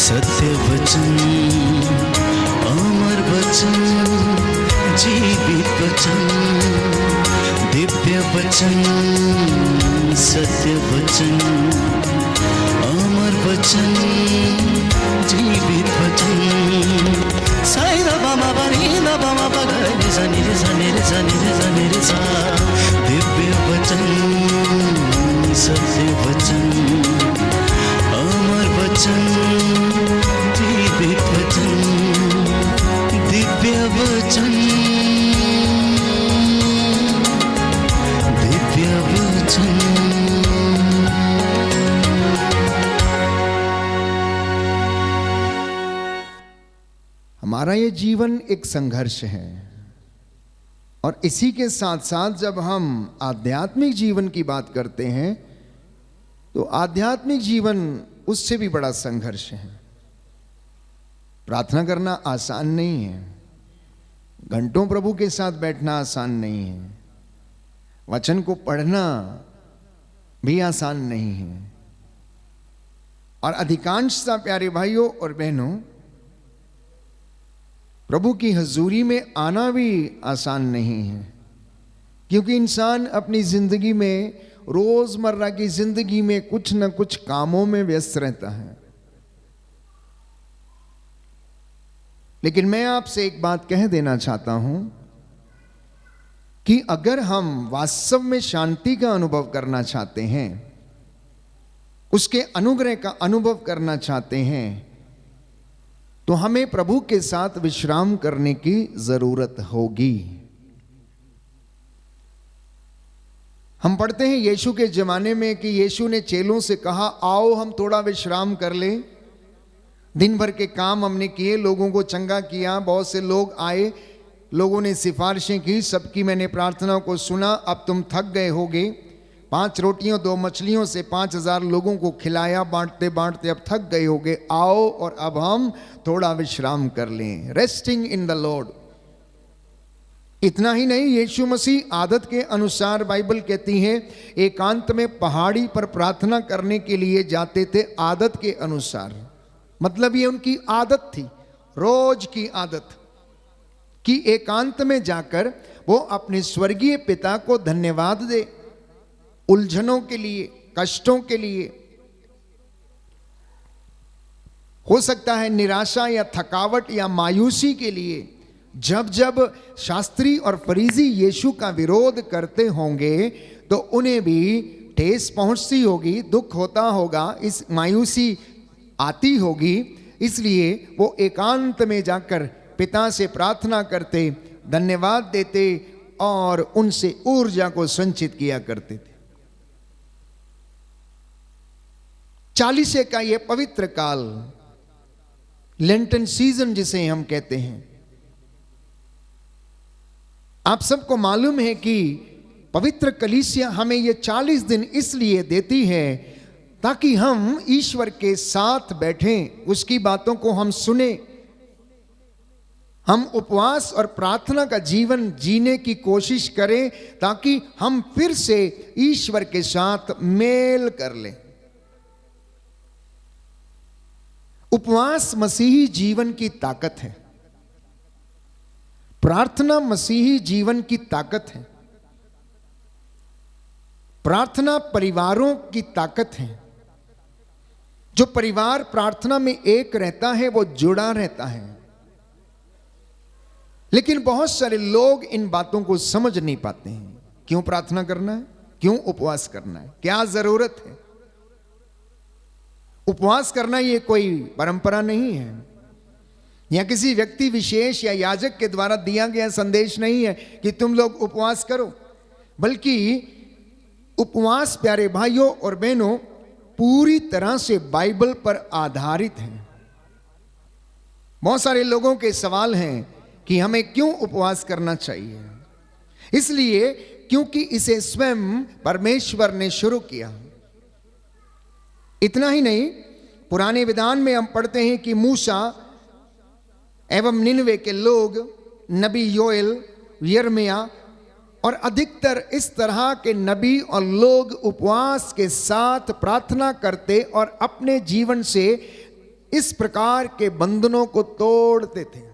सत्य वचन, अमर वचन, जीवित वचन, दिव्य वचन, सत्य वचन, अमर वचन, जीवित वचन। साई दा बामा बनी दा बामा बगरे रे सा नी रे सा नी रे सा नी रे सा नी रे सा। दिव्य वचन, सत्य वचन, अमर वचन, जीवित वचन, दिव्य वचन, दिव्य वचन। हमारा ये जीवन एक संघर्ष है और इसी के साथ साथ जब हम आध्यात्मिक जीवन की बात करते हैं तो आध्यात्मिक जीवन उससे भी बड़ा संघर्ष है। प्रार्थना करना आसान नहीं है, घंटों प्रभु के साथ बैठना आसान नहीं है, वचन को पढ़ना भी आसान नहीं है, और अधिकांशतः प्यारे भाइयों और बहनों प्रभु की हजूरी में आना भी आसान नहीं है, क्योंकि इंसान अपनी जिंदगी में, रोजमर्रा की जिंदगी में कुछ न कुछ कामों में व्यस्त रहता है। लेकिन मैं आपसे एक बात कह देना चाहता हूं कि अगर हम वास्तव में शांति का अनुभव करना चाहते हैं, उसके अनुग्रह का अनुभव करना चाहते हैं, तो हमें प्रभु के साथ विश्राम करने की जरूरत होगी। हम पढ़ते हैं यीशु के जमाने में कि यीशु ने चेलों से कहा, आओ हम थोड़ा विश्राम कर लें। दिन भर के काम हमने किए, लोगों को चंगा किया, बहुत से लोग आए, लोगों ने सिफारिशें की, सबकी मैंने प्रार्थना को सुना, अब तुम थक गए होगे। 5 रोटियों 2 मछलियों से 5000 लोगों को खिलाया, बांटते बांटते अब थक गए होगे, आओ और अब हम थोड़ा विश्राम कर लें। Resting in the Lord. इतना ही नहीं, यीशु मसीह आदत के अनुसार, बाइबल कहती है, एकांत में पहाड़ी पर प्रार्थना करने के लिए जाते थे, आदत के अनुसार। मतलब ये उनकी आदत थी, रोज की आदत, कि एकांत में जाकर वो अपने स्वर्गीय पिता को धन्यवाद दे, उलझनों के लिए, कष्टों के लिए, हो सकता है निराशा या थकावट या मायूसी के लिए। जब जब शास्त्री और फरीसी यीशु का विरोध करते होंगे तो उन्हें भी ठेस पहुंचती होगी, दुख होता होगा, इस मायूसी आती होगी। इसलिए वो एकांत में जाकर पिता से प्रार्थना करते, धन्यवाद देते और उनसे ऊर्जा को संचित किया करते थे। 40 का ये पवित्र काल, लेंटन सीजन जिसे हम कहते हैं, आप सबको मालूम है कि पवित्र कलीसिया हमें ये 40 दिन इसलिए देती है ताकि हम ईश्वर के साथ बैठें, उसकी बातों को हम सुने, हम उपवास और प्रार्थना का जीवन जीने की कोशिश करें, ताकि हम फिर से ईश्वर के साथ मेल कर लें। उपवास मसीही जीवन की ताकत है, प्रार्थना मसीही जीवन की ताकत है, प्रार्थना परिवारों की ताकत है। जो परिवार प्रार्थना में एक रहता है वो जुड़ा रहता है। लेकिन बहुत सारे लोग इन बातों को समझ नहीं पाते हैं। क्यों प्रार्थना करना है, क्यों उपवास करना है, क्या जरूरत है। उपवास करना ये कोई परंपरा नहीं है, या किसी व्यक्ति विशेष या याजक के द्वारा दिया गया संदेश नहीं है कि तुम लोग उपवास करो, बल्कि उपवास प्यारे भाइयों और बहनों पूरी तरह से बाइबल पर आधारित है। बहुत सारे लोगों के सवाल हैं कि हमें क्यों उपवास करना चाहिए। इसलिए क्योंकि इसे स्वयं परमेश्वर ने शुरू किया। इतना ही नहीं, पुराने विधान में हम पढ़ते हैं कि मूसा एवं निनवे के लोग, नबी योएल, यिर्मयाह और अधिकतर इस तरह के नबी और लोग उपवास के साथ प्रार्थना करते और अपने जीवन से इस प्रकार के बंधनों को तोड़ते थे।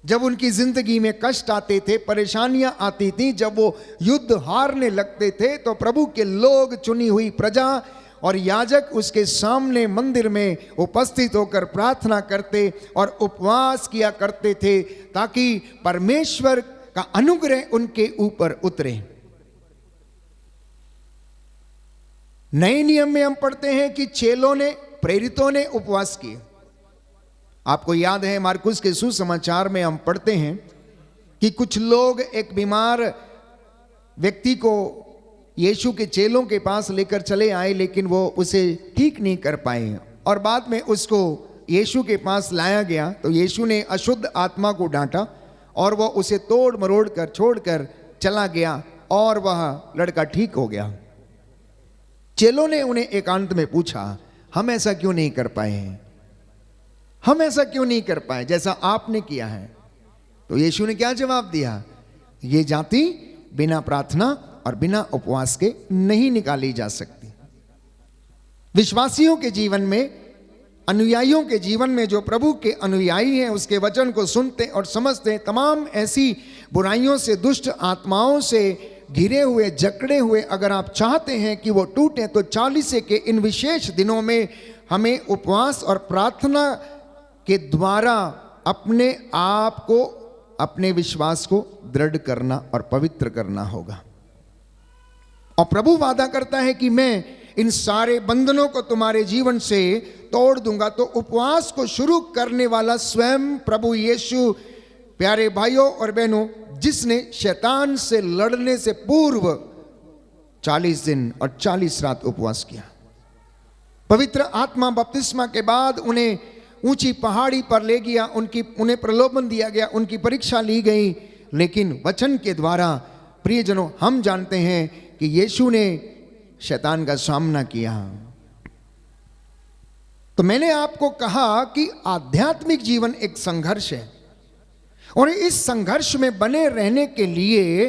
जब उनकी जिंदगी में कष्ट आते थे, परेशानियां आती थी, जब वो युद्ध हारने लगते थे, तो प्रभु के लोग, चुनी हुई प्रजा और याजक उसके सामने मंदिर में उपस्थित होकर प्रार्थना करते और उपवास किया करते थे, ताकि परमेश्वर का अनुग्रह उनके ऊपर उतरे। नए नियम में हम पढ़ते हैं कि चेलों ने, प्रेरितों ने उपवास किए। आपको याद है मार्कुस के सुसमाचार में हम पढ़ते हैं कि कुछ लोग एक बीमार व्यक्ति को यीशु के चेलों के पास लेकर चले आए, लेकिन वो उसे ठीक नहीं कर पाए और बाद में उसको यीशु के पास लाया गया। तो यीशु ने अशुद्ध आत्मा को डांटा और वह उसे तोड़ मरोड़ कर छोड़कर चला गया और वह लड़का ठीक हो गया। चेलों ने उन्हें एकांत में पूछा, हम ऐसा क्यों नहीं कर पाए हैं, हम ऐसा क्यों नहीं कर पाए जैसा आपने किया है? तो यीशु ने क्या जवाब दिया? ये जाति बिना प्रार्थना और बिना उपवास के नहीं निकाली जा सकती। विश्वासियों के जीवन में, अनुयायियों के जीवन में, जो प्रभु के अनुयायी हैं, उसके वचन को सुनते और समझते हैं, तमाम ऐसी बुराइयों से, दुष्ट आत्माओं से घिरे हुए, जकड़े हुए अगर आप चाहते हैं कि वो टूटे, तो 40 के इन विशेष दिनों में हमें उपवास और प्रार्थना के द्वारा अपने आप को, अपने विश्वास को दृढ़ करना और पवित्र करना होगा। और प्रभु वादा करता है कि मैं इन सारे बंधनों को तुम्हारे जीवन से तोड़ दूंगा। तो उपवास को शुरू करने वाला स्वयं प्रभु यीशु, प्यारे भाइयों और बहनों, जिसने शैतान से लड़ने से पूर्व 40 दिन और 40 रात उपवास किया। पवित्र आत्मा बपतिस्मा के बाद उन्हें ऊंची पहाड़ी पर ले गया, उन्हें प्रलोभन दिया गया, उनकी परीक्षा ली गई, लेकिन वचन के द्वारा प्रियजनों हम जानते हैं कि यीशु ने शैतान का सामना किया। तो मैंने आपको कहा कि आध्यात्मिक जीवन एक संघर्ष है और इस संघर्ष में बने रहने के लिए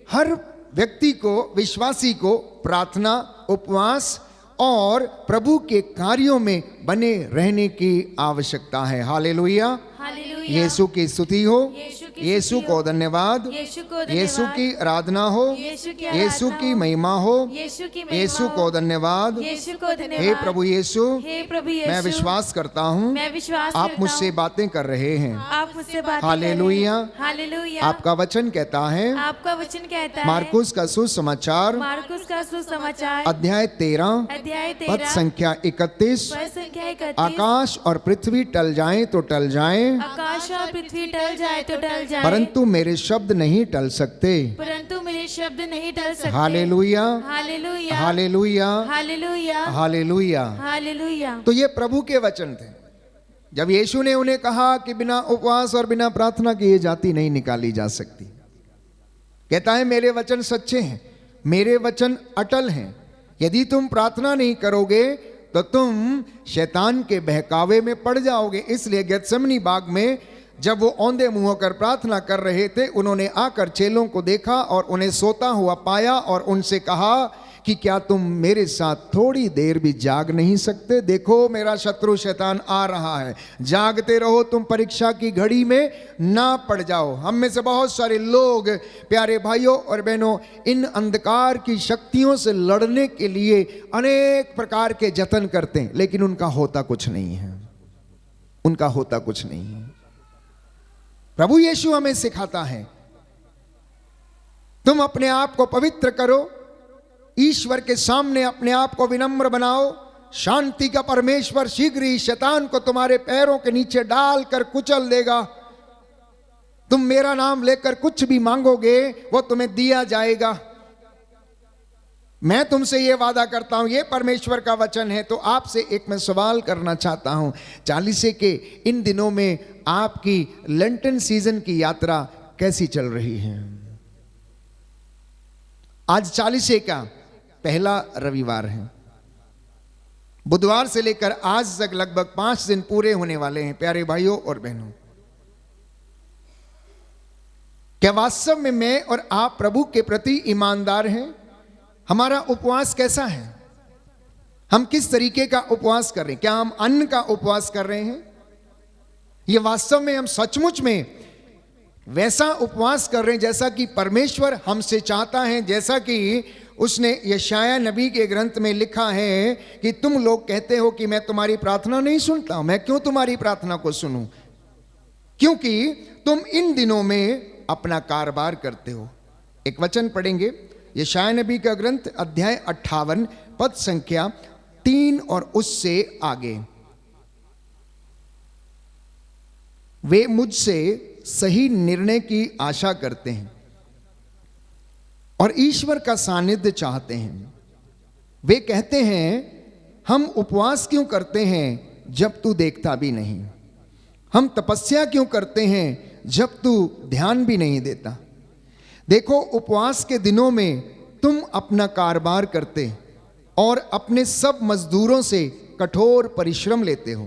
हर व्यक्ति को, विश्वासी को प्रार्थना, उपवास और प्रभु के कार्यों में बने रहने की आवश्यकता है। हालेलुया, हालेलुया। यीशु की स्तुति हो, की यीशु स्तुति को हो, धन्यवाद, यीशु की आराधना हो, यीशु की महिमा हो, यीशु को धन्यवाद। हे प्रभु यीशु, मैं विश्वास करता हूँ आप मुझसे बातें कर रहे हैं। Hallelujah, hallelujah. आपका वचन कहता है, आपका वचन कहता है, मार्कुस का सुसमाचार अध्याय 13 पद संख्या 31, आकाश और पृथ्वी टल जाएं तो टल जाएं, आकाश और पृथ्वी टल जाए तो टल जाए, परंतु मेरे शब्द नहीं टल सकते। परंतु मेरे शब्द नहीं टल सकते। हालेलुया, हालेलुया, हालेलुया, हालेलुया, हालेलुया। हालेलुया। तो ये प्रभु के वचन थे। जब यीशु ने उन्हें कहा कि बिना उपवास और बिना प्रार्थना के ये जाति नहीं निकाली जा सकती, कहता है मेरे वचन सच्चे हैं, मेरे वचन अटल हैं। यदि तुम प्रार्थना नहीं करोगे तो तुम शैतान के बहकावे में पड़ जाओगे। इसलिए गेत्सेमनी बाग में जब वो औंधे मुंह होकर प्रार्थना कर रहे थे, उन्होंने आकर चेलों को देखा और उन्हें सोता हुआ पाया और उनसे कहा कि क्या तुम मेरे साथ थोड़ी देर भी जाग नहीं सकते? देखो मेरा शत्रु शैतान आ रहा है, जागते रहो, तुम परीक्षा की घड़ी में ना पड़ जाओ। हम में से बहुत सारे लोग, प्यारे भाइयों और बहनों, इन अंधकार की शक्तियों से लड़ने के लिए अनेक प्रकार के जतन करते हैं, लेकिन उनका होता कुछ नहीं है, उनका होता कुछ नहीं है। प्रभु यीशु हमें सिखाता है, तुम अपने आप को पवित्र करो, ईश्वर के सामने अपने आप को विनम्र बनाओ, शांति का परमेश्वर शीघ्र ही शैतान को तुम्हारे पैरों के नीचे डालकर कुचल देगा। तुम मेरा नाम लेकर कुछ भी मांगोगे वो तुम्हें दिया जाएगा। मैं तुमसे ये वादा करता हूं, ये परमेश्वर का वचन है। तो आपसे एक मैं सवाल करना चाहता हूं, 40 के इन दिनों में आपकी लेंटन सीजन की यात्रा कैसी चल रही है? आज 40 का पहला रविवार है। बुधवार से लेकर आज तक लगभग 5 दिन पूरे होने वाले हैं। प्यारे भाइयों और बहनों, क्या वास्तव में मैं और आप प्रभु के प्रति ईमानदार हैं? हमारा उपवास कैसा है? हम किस तरीके का उपवास कर रहे हैं? क्या हम अन्न का उपवास कर रहे हैं? ये वास्तव में हम सचमुच में वैसा उपवास कर रहे हैं जैसा कि परमेश्वर हमसे चाहता है, जैसा कि उसने यशाया नबी के ग्रंथ में लिखा है कि तुम लोग कहते हो कि मैं तुम्हारी प्रार्थना नहीं सुनता हूं। मैं क्यों तुम्हारी प्रार्थना को सुनूं? क्योंकि तुम इन दिनों में अपना कारोबार करते हो। एक वचन पढ़ेंगे, यशाया नबी का ग्रंथ अध्याय 58 पद संख्या 3 और उससे आगे। वे मुझसे सही निर्णय की आशा करते हैं और ईश्वर का सानिध्य चाहते हैं। वे कहते हैं हम उपवास क्यों करते हैं जब तू देखता भी नहीं, हम तपस्या क्यों करते हैं जब तू ध्यान भी नहीं देता। देखो, उपवास के दिनों में तुम अपना कारोबार करते और अपने सब मजदूरों से कठोर परिश्रम लेते हो।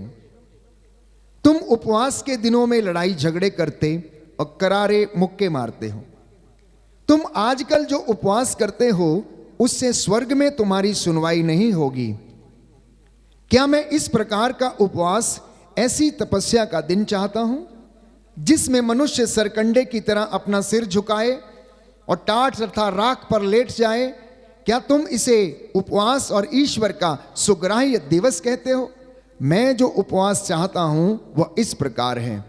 तुम उपवास के दिनों में लड़ाई झगड़े करते और करारे मुक्के मारते हो। तुम आजकल जो उपवास करते हो उससे स्वर्ग में तुम्हारी सुनवाई नहीं होगी। क्या मैं इस प्रकार का उपवास, ऐसी तपस्या का दिन चाहता हूं जिसमें मनुष्य सरकंडे की तरह अपना सिर झुकाए और टाट तथा राख पर लेट जाए? क्या तुम इसे उपवास और ईश्वर का सुग्राह्य दिवस कहते हो? मैं जो उपवास चाहता हूं वह इस प्रकार है,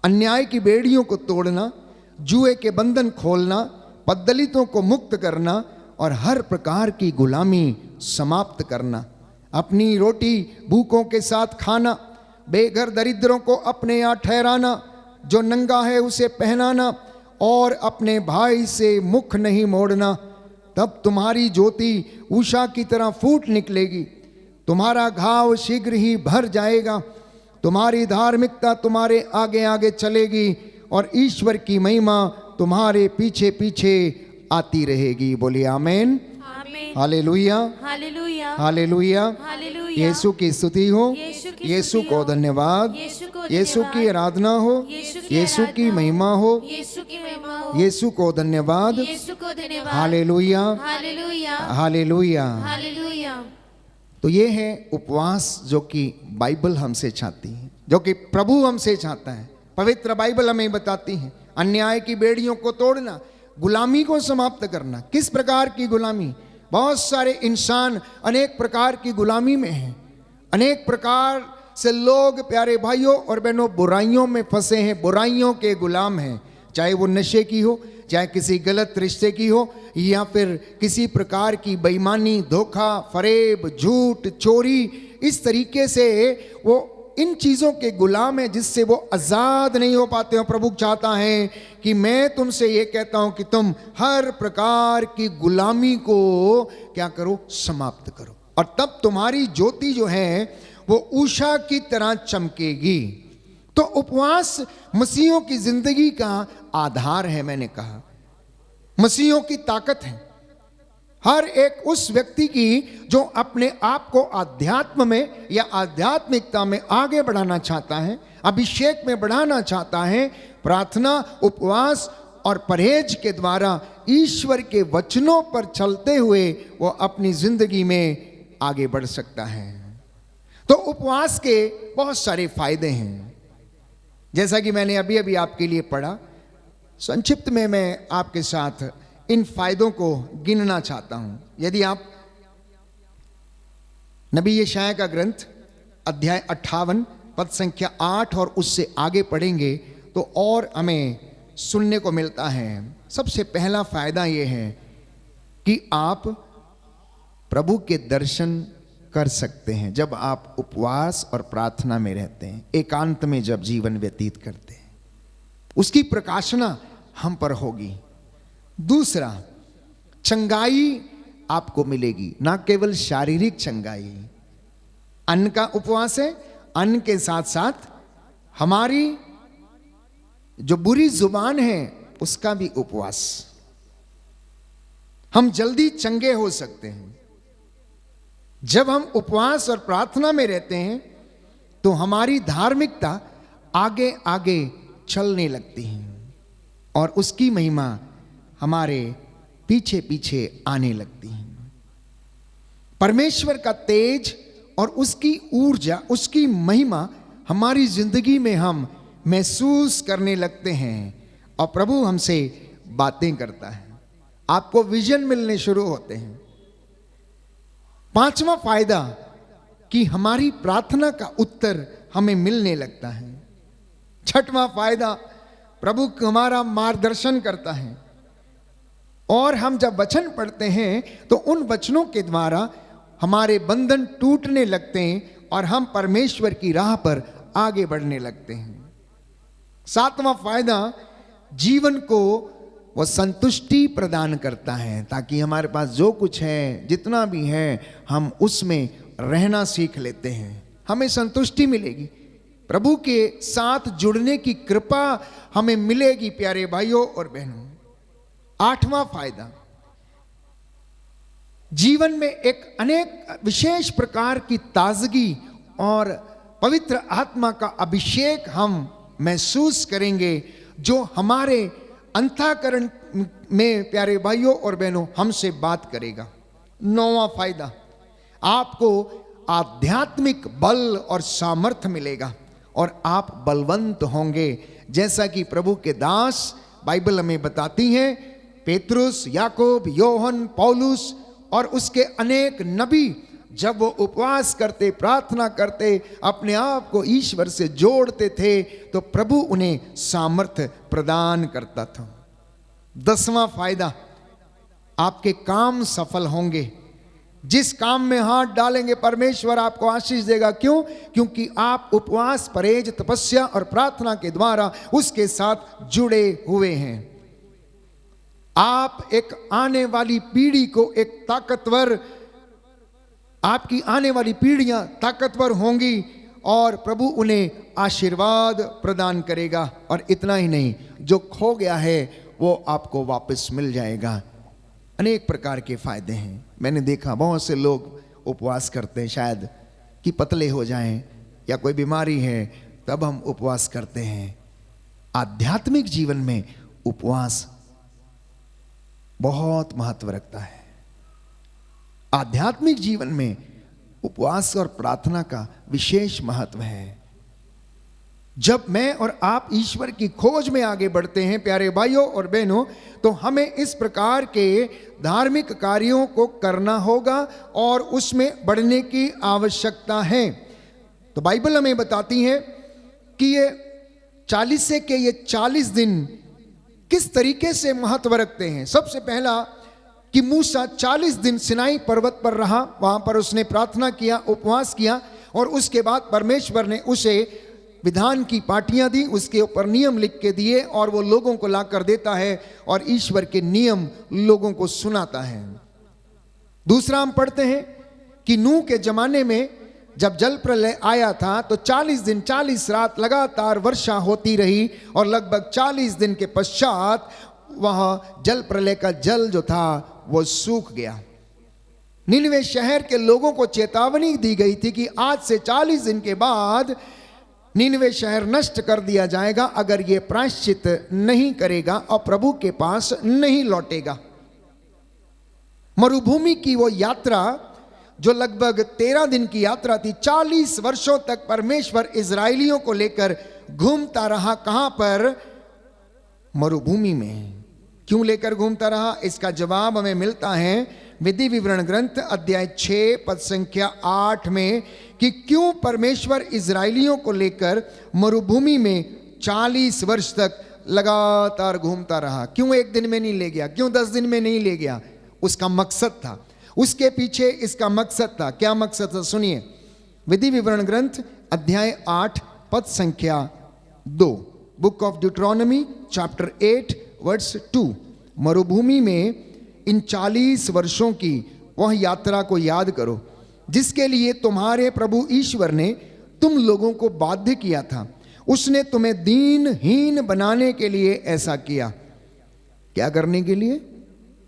अन्याय की बेड़ियों को तोड़ना, जुए के बंधन खोलना, पद्दलितों को मुक्त करना और हर प्रकार की गुलामी समाप्त करना, अपनी रोटी भूखों के साथ खाना, बेघर दरिद्रों को अपने यहाँ ठहराना, जो नंगा है उसे पहनाना और अपने भाई से मुख नहीं मोड़ना। तब तुम्हारी ज्योति उषा की तरह फूट निकलेगी, तुम्हारा घाव शीघ्र ही भर जाएगा, तुम्हारी धार्मिकता तुम्हारे आगे आगे चलेगी और ईश्वर की महिमा तुम्हारे पीछे पीछे आती रहेगी। बोलिए आमेन, आमीन, हालेलुया, हालेलुया, हालेलुया। हालेलुया। यीशु की स्तुति हो, यीशु की यीशु स्तुति को हो, धन्यवाद, यीशु को यीशु की धन्यवाद, आराधना हो, यीशु की यीशु की आराधना हो, महिमा हो, यीशु की महिमा हो, यीशु को धन्यवाद, यीशु को धन्यवाद, हालेलुया, हालेलुया, हालेलुया। हालेलुया। तो ये है उपवास जो कि बाइबल हमसे चाहती है, जो कि प्रभु हमसे चाहता है। पवित्र बाइबल हमें बताती है अन्याय की बेड़ियों को तोड़ना, गुलामी को समाप्त करना। किस प्रकार की गुलामी? बहुत सारे इंसान अनेक प्रकार की गुलामी में हैं। अनेक प्रकार से लोग, प्यारे भाइयों और बहनों, बुराइयों में फंसे हैं, बुराइयों के गुलाम हैं। चाहे वो नशे की हो, चाहे किसी गलत रिश्ते की हो, या फिर किसी प्रकार की बेईमानी, धोखा, फरेब, झूठ, चोरी, इस तरीके से वो इन चीज़ों के गुलाम है जिससे वो आज़ाद नहीं हो पाते हो। प्रभु चाहता है कि मैं तुमसे ये कहता हूं कि तुम हर प्रकार की गुलामी को क्या करो? समाप्त करो, और तब तुम्हारी ज्योति जो है वो उषा की तरह चमकेगी। तो उपवास मसीहों की जिंदगी का आधार है। मैंने कहा मसीहों की ताकत है। हर एक उस व्यक्ति की जो अपने आप को आध्यात्म में या आध्यात्मिकता में आगे बढ़ाना चाहता है, अभिषेक में बढ़ाना चाहता है, प्रार्थना, उपवास और परहेज के द्वारा ईश्वर के वचनों पर चलते हुए वो अपनी जिंदगी में आगे बढ़ सकता है। तो उपवास के बहुत सारे फायदे हैं, जैसा कि मैंने अभी अभी आपके लिए पढ़ा। संक्षिप्त में मैं आपके साथ इन फायदों को गिनना चाहता हूं। यदि आप नबी यशाया का ग्रंथ अध्याय 58 पद संख्या 8 और उससे आगे पढ़ेंगे तो और हमें सुनने को मिलता है। सबसे पहला फायदा यह है कि आप प्रभु के दर्शन कर सकते हैं जब आप उपवास और प्रार्थना में रहते हैं, एकांत में जब जीवन व्यतीत करते हैं, उसकी प्रकाशना हम पर होगी। दूसरा, चंगाई आपको मिलेगी, ना केवल शारीरिक चंगाई। अन्न का उपवास है, अन्न के साथ साथ हमारी जो बुरी जुबान है उसका भी उपवास। हम जल्दी चंगे हो सकते हैं जब हम उपवास और प्रार्थना में रहते हैं, तो हमारी धार्मिकता आगे आगे चलने लगती है और उसकी महिमा हमारे पीछे पीछे आने लगती है। परमेश्वर का तेज और उसकी ऊर्जा, उसकी महिमा हमारी जिंदगी में हम महसूस करने लगते हैं और प्रभु हमसे बातें करता है, आपको विजन मिलने शुरू होते हैं। पांचवा फायदा कि हमारी प्रार्थना का उत्तर हमें मिलने लगता है। छठवां फायदा, प्रभु हमारा मार्गदर्शन करता है और हम जब वचन पढ़ते हैं तो उन वचनों के द्वारा हमारे बंधन टूटने लगते हैं और हम परमेश्वर की राह पर आगे बढ़ने लगते हैं। सातवां फायदा, जीवन को वो संतुष्टि प्रदान करता है ताकि हमारे पास जो कुछ है, जितना भी है, हम उसमें रहना सीख लेते हैं, हमें संतुष्टि मिलेगी, प्रभु के साथ जुड़ने की कृपा हमें मिलेगी प्यारे भाइयों और बहनों। आठवां फायदा, जीवन में एक अनेक विशेष प्रकार की ताजगी और पवित्र आत्मा का अभिषेक हम महसूस करेंगे जो हमारे अंतःकरण में प्यारे भाइयों और बहनों हमसे बात करेगा। नौवां फायदा, आपको आध्यात्मिक बल और सामर्थ्य मिलेगा और आप बलवंत होंगे, जैसा कि प्रभु के दास बाइबल हमें बताती हैं। पेतरुस, याकूब, योहन, पौलुस और उसके अनेक नबी जब वो उपवास करते, प्रार्थना करते, अपने आप को ईश्वर से जोड़ते थे तो प्रभु उन्हें सामर्थ्य प्रदान करता था। 10वां फायदा, आपके काम सफल होंगे। जिस काम में हाथ डालेंगे परमेश्वर आपको आशीष देगा। क्यों? क्योंकि आप उपवास, परहेज, तपस्या और प्रार्थना के द्वारा उसके साथ जुड़े हुए हैं। आप एक आने वाली पीढ़ी को एक ताकतवर, आपकी आने वाली पीढ़ियां ताकतवर होंगी और प्रभु उन्हें आशीर्वाद प्रदान करेगा। और इतना ही नहीं, जो खो गया है वो आपको वापस मिल जाएगा। अनेक प्रकार के फायदे हैं। मैंने देखा बहुत से लोग उपवास करते हैं शायद कि पतले हो जाएं या कोई बीमारी है, तब हम उपवास करते हैं। आध्यात्मिक जीवन में उपवास बहुत महत्व रखता है। आध्यात्मिक जीवन में उपवास और प्रार्थना का विशेष महत्व है। जब मैं और आप ईश्वर की खोज में आगे बढ़ते हैं प्यारे भाइयों और बहनों, तो हमें इस प्रकार के धार्मिक कार्यों को करना होगा और उसमें बढ़ने की आवश्यकता है। तो बाइबल हमें बताती है कि ये 40 दिन किस तरीके से महत्व रखते हैं। सबसे पहला कि मूसा 40 दिन सिनाई पर्वत पर रहा, वहां पर उसने प्रार्थना किया, उपवास किया और उसके बाद परमेश्वर ने उसे विधान की पाटियां दी, उसके ऊपर नियम लिख के दिए और वो लोगों को ला कर देता है और ईश्वर के नियम लोगों को सुनाता है। दूसरा हम पढ़ते हैं कि नूह के जमाने में जब जल प्रलय आया था तो 40 दिन 40 रात लगातार वर्षा होती रही और लगभग 40 दिन के पश्चात वहां जल प्रलय का जल जो था वो सूख गया। निनवे शहर के लोगों को चेतावनी दी गई थी कि आज से 40 दिन के बाद निनवे शहर नष्ट कर दिया जाएगा अगर ये प्रायश्चित नहीं करेगा और प्रभु के पास नहीं लौटेगा। मरुभूमि की वो यात्रा जो लगभग 13 दिन की यात्रा थी, 40 वर्षों तक परमेश्वर इजरायलियों को लेकर घूमता रहा। कहां पर? मरुभूमि में। क्यों लेकर घूमता रहा? इसका जवाब हमें मिलता है विधि विवरण ग्रंथ अध्याय 6 पद संख्या 8 में कि क्यों परमेश्वर इजरायलियों को लेकर मरुभूमि में 40 वर्ष तक लगातार घूमता रहा। क्यों एक दिन में नहीं ले गया? क्यों 10 दिन में नहीं ले गया? उसका मकसद था, उसके पीछे इसका मकसद था। क्या मकसद था? सुनिए, विधि विवरण ग्रंथ अध्याय 8 पद संख्या 2, बुक ऑफ ड्यूटरोनॉमी चैप्टर 8 वर्स 2। मरुभूमि में इन 40 वर्षों की वह यात्रा को याद करो जिसके लिए तुम्हारे प्रभु ईश्वर ने तुम लोगों को बाध्य किया था। उसने तुम्हें दीनहीन बनाने के लिए ऐसा किया। क्या करने के लिए?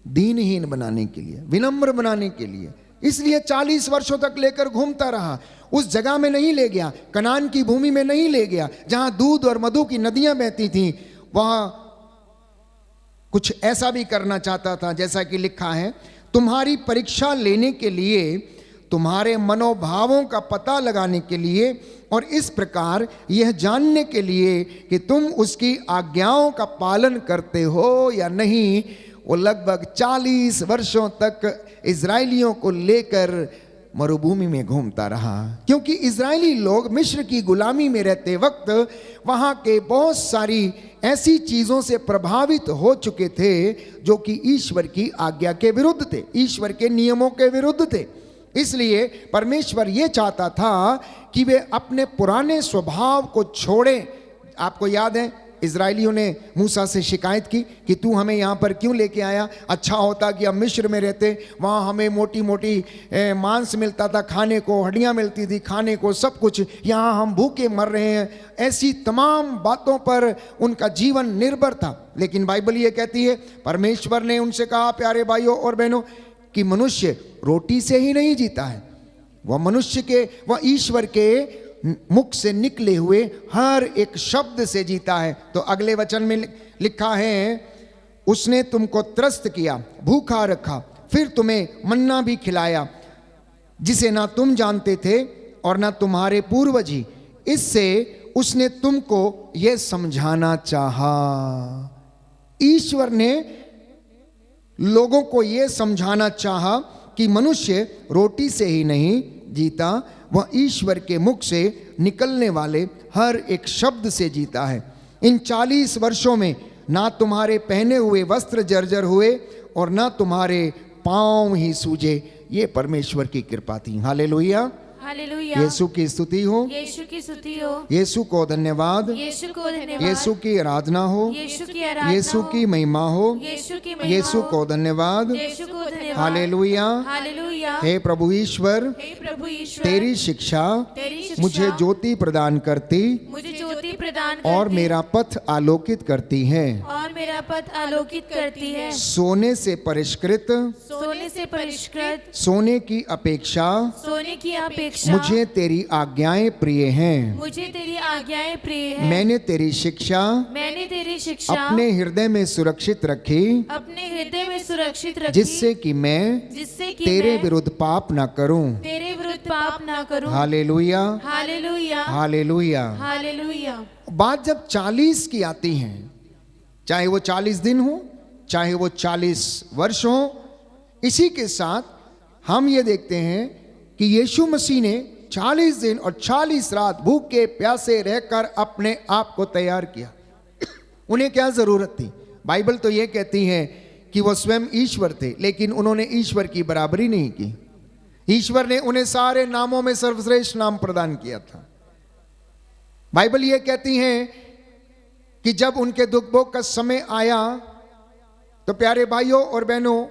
दीनहीन बनाने के लिए, विनम्र बनाने के लिए। इसलिए 40 वर्षों तक लेकर घूमता रहा। उस जगह में नहीं ले गया, कनान की भूमि में नहीं ले गया जहां दूध और मधु की नदियां बहती थीं। वहां कुछ ऐसा भी करना चाहता था जैसा कि लिखा है, तुम्हारी परीक्षा लेने के लिए तुम्हारे मनोभावों का पता लगाने के लिए और इस प्रकार यह जानने के लिए कि तुम उसकी आज्ञाओं का पालन करते हो या नहीं। वो लगभग 40 वर्षों तक इजराइलियों को लेकर मरुभूमि में घूमता रहा, क्योंकि इजरायली लोग मिस्र की गुलामी में रहते वक्त वहाँ के बहुत सारी ऐसी चीज़ों से प्रभावित हो चुके थे जो कि ईश्वर की आज्ञा के विरुद्ध थे, ईश्वर के नियमों के विरुद्ध थे। इसलिए परमेश्वर ये चाहता था कि वे अपने पुराने स्वभाव को छोड़ें। आपको याद है इजरायलियों ने मूसा से शिकायत की कि तू हमें यहाँ पर क्यों लेके आया, अच्छा होता कि हम मिस्र में रहते, वहाँ हमें मोटी मोटी मांस मिलता था खाने को, हड्डियाँ मिलती थी खाने को, सब कुछ, यहाँ हम भूखे मर रहे हैं। ऐसी तमाम बातों पर उनका जीवन निर्भर था। लेकिन बाइबल ये कहती है, परमेश्वर ने उनसे कहा, प्यारे भाइयों और बहनों, कि मनुष्य रोटी से ही नहीं जीता है, वह मनुष्य के, वह ईश्वर के मुख से निकले हुए हर एक शब्द से जीता है। तो अगले वचन में लिखा है, उसने तुमको त्रस्त किया, भूखा रखा, फिर तुम्हें मन्ना भी खिलाया, जिसे ना तुम जानते थे और ना तुम्हारे पूर्वज ही। इससे उसने तुमको यह समझाना चाहा। ईश्वर ने लोगों को यह समझाना चाहा कि मनुष्य रोटी से ही नहीं जीता, वह ईश्वर के मुख से निकलने वाले हर एक शब्द से जीता है। इन 40 वर्षों में ना तुम्हारे पहने हुए वस्त्र जर्जर हुए और ना तुम्हारे पांव ही सूजे। ये परमेश्वर की कृपा थी। हालेलुया, हालेलुया। यीशु की स्तुति हो, यीशु की स्तुति हो, यीशु को धन्यवाद, यीशु को धन्यवाद, यीशु की आराधना हो, यीशु की आराधना यीशु हो, की महिमा हो, यीशु की महिमा यीशु हो, को धन्यवाद। यीशु को धन्यवाद। हालेलुया। हालेलुया। हे प्रभु ईश्वर, हे प्रभु ईश्वर, तेरी शिक्षा तेरी शिक्षा मुझे ज्योति प्रदान करती मुझे ज्योति प्रदान और करती मेरा पथ आलोकित करती है। और मेरा पथ आलोकित करती है। सोने से परिष्कृत, सोने से परिष्कृत, सोने की अपेक्षा सोने की अपेक्षा मुझे तेरी आज्ञाएं प्रिय हैं। मुझे तेरी आज्ञाएं प्रिय है। मैंने तेरी शिक्षा मैंने तेरी शिक्षा अपने हृदय में सुरक्षित रखी, अपने हृदय में सुरक्षित रखी, जिससे कि मैं तेरे मैं विरुद्ध पाप न करूं। तेरे विरुद्ध पाप ना करूं। हालेलुया, हालेलुया, हालेलुया। हालेलुया। बात जब 40 की आती है, चाहे वो 40 दिन हो, चाहे वो 40 वर्ष हो, इसी के साथ हम ये देखते हैं कि यीशु मसीह ने 40 दिन और 40 रात भूखे प्यासे रहकर अपने आप को तैयार किया। उन्हें क्या जरूरत थी? बाइबल तो ये कहती है कि वो स्वयं ईश्वर थे, लेकिन उन्होंने ईश्वर की बराबरी नहीं की। ईश्वर ने उन्हें सारे नामों में सर्वश्रेष्ठ नाम प्रदान किया था। बाइबल ये कहती है कि जब उनके दुख भोग का समय आया तो प्यारे भाइयों और बहनों,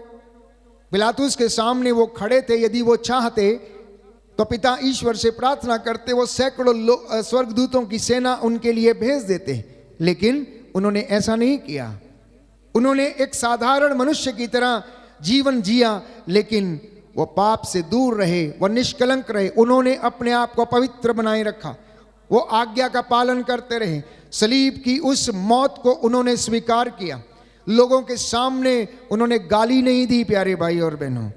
पिलातुस के सामने वो खड़े थे। यदि वो चाहते तो पिता ईश्वर से प्रार्थना करते, वो सैकड़ों स्वर्गदूतों की सेना उनके लिए भेज देते, लेकिन उन्होंने ऐसा नहीं किया। उन्होंने एक साधारण मनुष्य की तरह जीवन जिया, लेकिन वो पाप से दूर रहे, वो निष्कलंक रहे। उन्होंने अपने आप को पवित्र बनाए रखा, वो आज्ञा का पालन करते रहे। सलीब की उस मौत को उन्होंने स्वीकार किया। लोगों के सामने उन्होंने गाली नहीं दी प्यारे भाई और बहनों,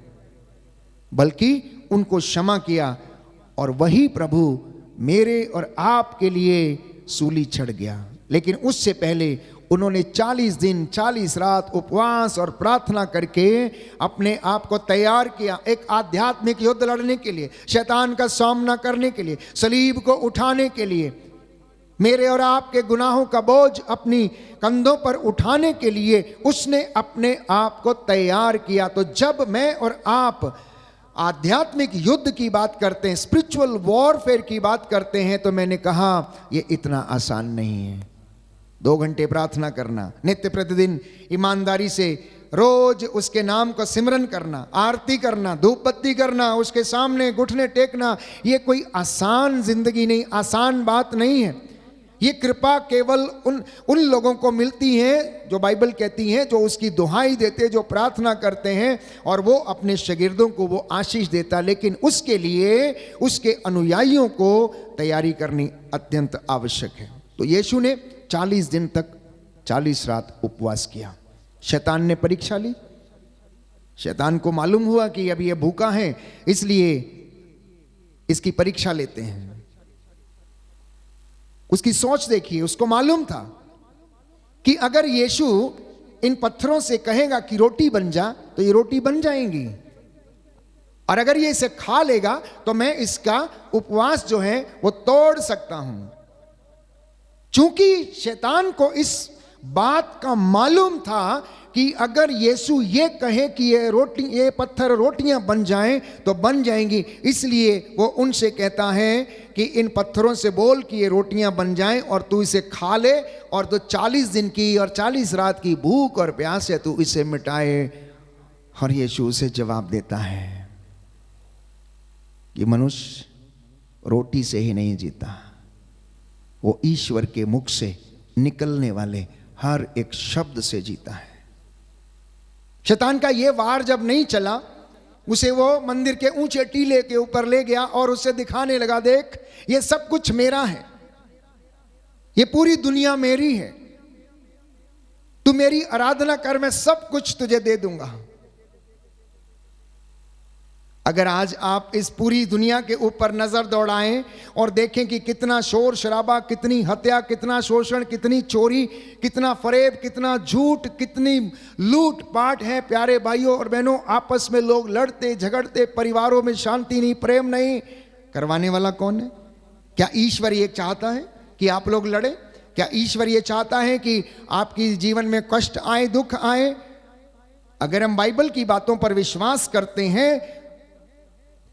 बल्कि उनको क्षमा किया। और वही प्रभु मेरे और आपके लिए सूली चढ़ गया। लेकिन उससे पहले उन्होंने 40 दिन 40 रात उपवास और प्रार्थना करके अपने आप को तैयार किया, एक आध्यात्मिक युद्ध लड़ने के लिए, शैतान का सामना करने के लिए, सलीब को उठाने के लिए, मेरे और आपके गुनाहों का बोझ अपनी कंधों पर उठाने के लिए उसने अपने आप को तैयार किया। तो जब मैं और आप आध्यात्मिक युद्ध की बात करते हैं, स्पिरिचुअल वॉरफेयर की बात करते हैं, तो मैंने कहा यह इतना आसान नहीं है। 2 घंटे प्रार्थना करना, नित्य प्रतिदिन ईमानदारी से रोज उसके नाम को सिमरन करना, आरती करना, धूप बत्ती करना, उसके सामने घुटने टेकना, ये कोई आसान जिंदगी नहीं, आसान बात नहीं है। ये कृपा केवल उन लोगों को मिलती है जो बाइबल कहती है, जो उसकी दुहाई देते, जो प्रार्थना करते हैं, और वो अपने शागिर्दों को वो आशीष देता। लेकिन उसके लिए उसके अनुयायियों को तैयारी करनी अत्यंत आवश्यक है। तो यीशु ने 40 दिन तक 40 रात उपवास किया। शैतान ने परीक्षा ली। शैतान को मालूम हुआ कि अब ये भूखा है, इसलिए इसकी परीक्षा लेते हैं। उसकी सोच देखिए, उसको मालूम था कि अगर यीशु इन पत्थरों से कहेगा कि रोटी बन जा, तो ये रोटी बन जाएंगी, और अगर ये इसे खा लेगा तो मैं इसका उपवास जो है वो तोड़ सकता हूं। चूंकि शैतान को इस बात का मालूम था कि अगर यीशु ये कहे कि ये पत्थर रोटियां बन जाएं तो बन जाएंगी, इसलिए वो उनसे कहता है कि इन पत्थरों से बोल कि ये रोटियां बन जाएं और तू इसे खा ले, और तो 40 दिन की और 40 रात की भूख और प्यास है तू इसे मिटाए। और यीशु उसे जवाब देता है कि मनुष्य रोटी से ही नहीं जीता, वो ईश्वर के मुख से निकलने वाले हर एक शब्द से जीता है। शैतान का ये वार जब नहीं चला, उसे वो मंदिर के ऊंचे टीले के ऊपर ले गया और उसे दिखाने लगा, देख ये सब कुछ मेरा है, ये पूरी दुनिया मेरी है, तू मेरी आराधना कर, मैं सब कुछ तुझे दे दूंगा। अगर आज आप इस पूरी दुनिया के ऊपर नजर दौड़ाएं और देखें कि कितना शोर शराबा, कितनी हत्या, कितना शोषण, कितनी चोरी, कितना फरेब, कितना झूठ, कितनी लूट पाट है प्यारे भाइयों और बहनों, आपस में लोग लड़ते झगड़ते, परिवारों में शांति नहीं, प्रेम नहीं, करवाने वाला कौन है? क्या ईश्वर ये चाहता है कि आप लोग लड़े? क्या ईश्वर ये चाहता है कि आपकी जीवन में कष्ट आए, दुख आए? अगर हम बाइबल की बातों पर विश्वास करते हैं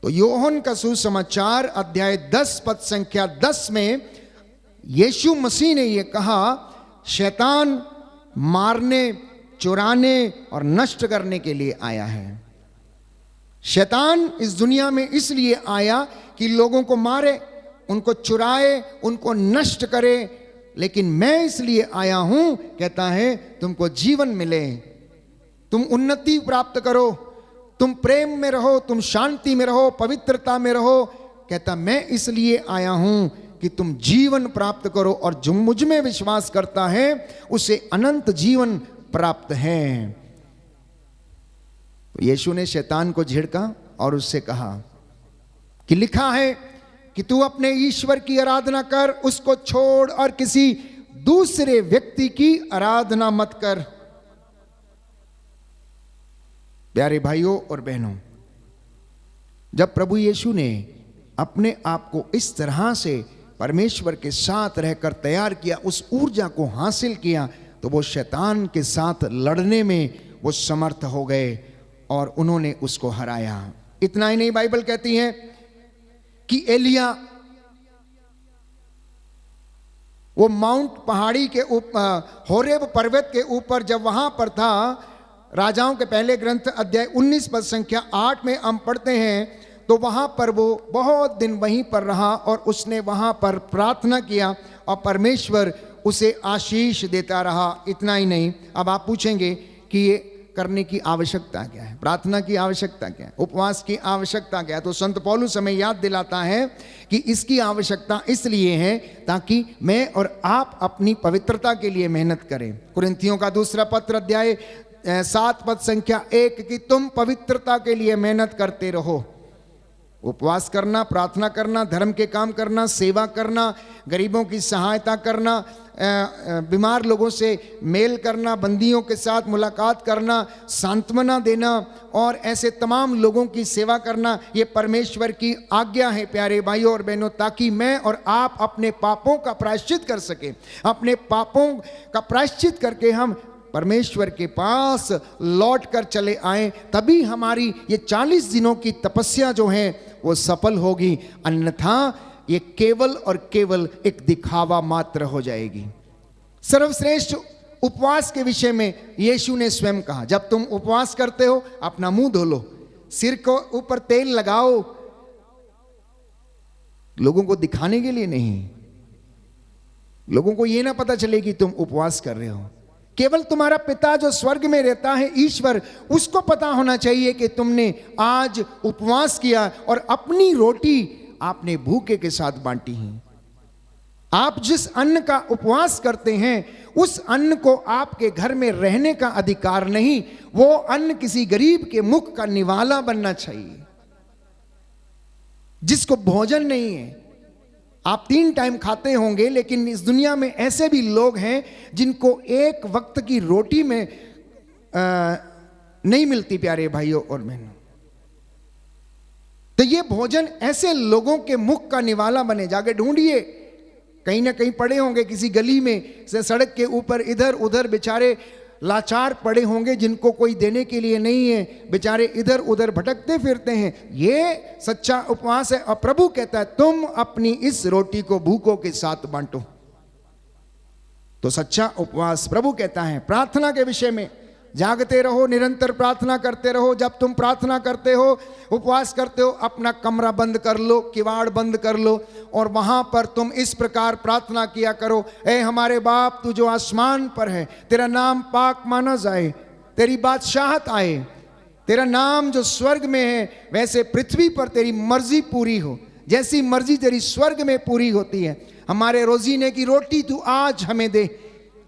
तो यूहन्ना का सुसमाचार अध्याय 10 पद संख्या 10 में यीशु मसीह ने यह कहा, शैतान मारने, चुराने और नष्ट करने के लिए आया है। शैतान इस दुनिया में इसलिए आया कि लोगों को मारे, उनको चुराए, उनको नष्ट करे, लेकिन मैं इसलिए आया हूं, कहता है, तुमको जीवन मिले, तुम उन्नति प्राप्त करो, तुम प्रेम में रहो, तुम शांति में रहो, पवित्रता में रहो। कहता मैं इसलिए आया हूं कि तुम जीवन प्राप्त करो, और जो मुझ में विश्वास करता है उसे अनंत जीवन प्राप्त है। तो यीशु ने शैतान को झिड़का और उससे कहा कि लिखा है कि तू अपने ईश्वर की आराधना कर, उसको छोड़ और किसी दूसरे व्यक्ति की आराधना मत कर। प्यारे भाइयों और बहनों, जब प्रभु यीशु ने अपने आप को इस तरह से परमेश्वर के साथ रहकर तैयार किया, उस ऊर्जा को हासिल किया, तो वो शैतान के साथ लड़ने में वो समर्थ हो गए और उन्होंने उसको हराया। इतना ही नहीं, बाइबल कहती है कि एलिया वो माउंट पहाड़ी के ऊपर, होरेब पर्वत के ऊपर जब वहां पर था, राजाओं के पहले ग्रंथ अध्याय 19 पद संख्या 8 में हम पढ़ते हैं, तो वहां पर वो बहुत दिन वहीं पर रहा और उसने वहां पर प्रार्थना किया और परमेश्वर उसे आशीष देता रहा। इतना ही नहीं, अब आप पूछेंगे कि ये करने की आवश्यकता क्या है, प्रार्थना की आवश्यकता क्या है, उपवास की आवश्यकता क्या है? तो संत पौलुस हमें याद दिलाता है कि इसकी आवश्यकता इसलिए है ताकि मैं और आप अपनी पवित्रता के लिए मेहनत करें। कुरिन्थियों का दूसरा पत्र अध्याय 7 पद संख्या 1 कि तुम पवित्रता के लिए मेहनत करते रहो। उपवास करना, प्रार्थना करना, धर्म के काम करना, सेवा करना, गरीबों की सहायता करना, बीमार लोगों से मेल करना, बंदियों के साथ मुलाकात करना, सांत्वना देना और ऐसे तमाम लोगों की सेवा करना, ये परमेश्वर की आज्ञा है प्यारे भाइयों और बहनों, ताकि मैं और आप अपने पापों का प्रायश्चित कर सके। अपने पापों का प्रायश्चित करके हम परमेश्वर के पास लौट कर चले आए, तभी हमारी ये 40 दिनों की तपस्या जो है वो सफल होगी, अन्यथा ये केवल और केवल एक दिखावा मात्र हो जाएगी। सर्वश्रेष्ठ उपवास के विषय में यीशु ने स्वयं कहा, जब तुम उपवास करते हो अपना मुंह धो लो, सिर को ऊपर तेल लगाओ, लोगों को दिखाने के लिए नहीं, लोगों को ये ना पता चले कि तुम उपवास कर रहे हो। केवल तुम्हारा पिता जो स्वर्ग में रहता है, ईश्वर, उसको पता होना चाहिए कि तुमने आज उपवास किया और अपनी रोटी आपने भूखे के साथ बांटी है। आप जिस अन्न का उपवास करते हैं उस अन्न को आपके घर में रहने का अधिकार नहीं, वो अन्न किसी गरीब के मुख का निवाला बनना चाहिए। जिसको भोजन नहीं है। आप 3 टाइम खाते होंगे, लेकिन इस दुनिया में ऐसे भी लोग हैं जिनको एक वक्त की रोटी में नहीं मिलती, प्यारे भाइयों और बहनों। तो ये भोजन ऐसे लोगों के मुख का निवाला बने। जाके ढूंढिए, कहीं ना कहीं पड़े होंगे किसी गली में से सड़क के ऊपर इधर उधर बेचारे लाचार पड़े होंगे, जिनको कोई देने के लिए नहीं है, बेचारे इधर उधर भटकते फिरते हैं। ये सच्चा उपवास है। और प्रभु कहता है तुम अपनी इस रोटी को भूखों के साथ बांटो। तो सच्चा उपवास प्रभु कहता है प्रार्थना के विषय में जागते रहो, निरंतर प्रार्थना करते रहो। जब तुम प्रार्थना करते हो, उपवास करते हो, अपना कमरा बंद कर लो, किवाड़ बंद कर लो और वहां पर तुम इस प्रकार प्रार्थना किया करो, ऐ हमारे बाप तू जो आसमान पर है, तेरा नाम पाक माना जाए, तेरी बादशाहत आए, तेरा नाम जो स्वर्ग में है वैसे पृथ्वी पर तेरी मर्जी पूरी हो, जैसी मर्जी तेरी स्वर्ग में पूरी होती है। हमारे रोजीने की रोटी तू आज हमें दे,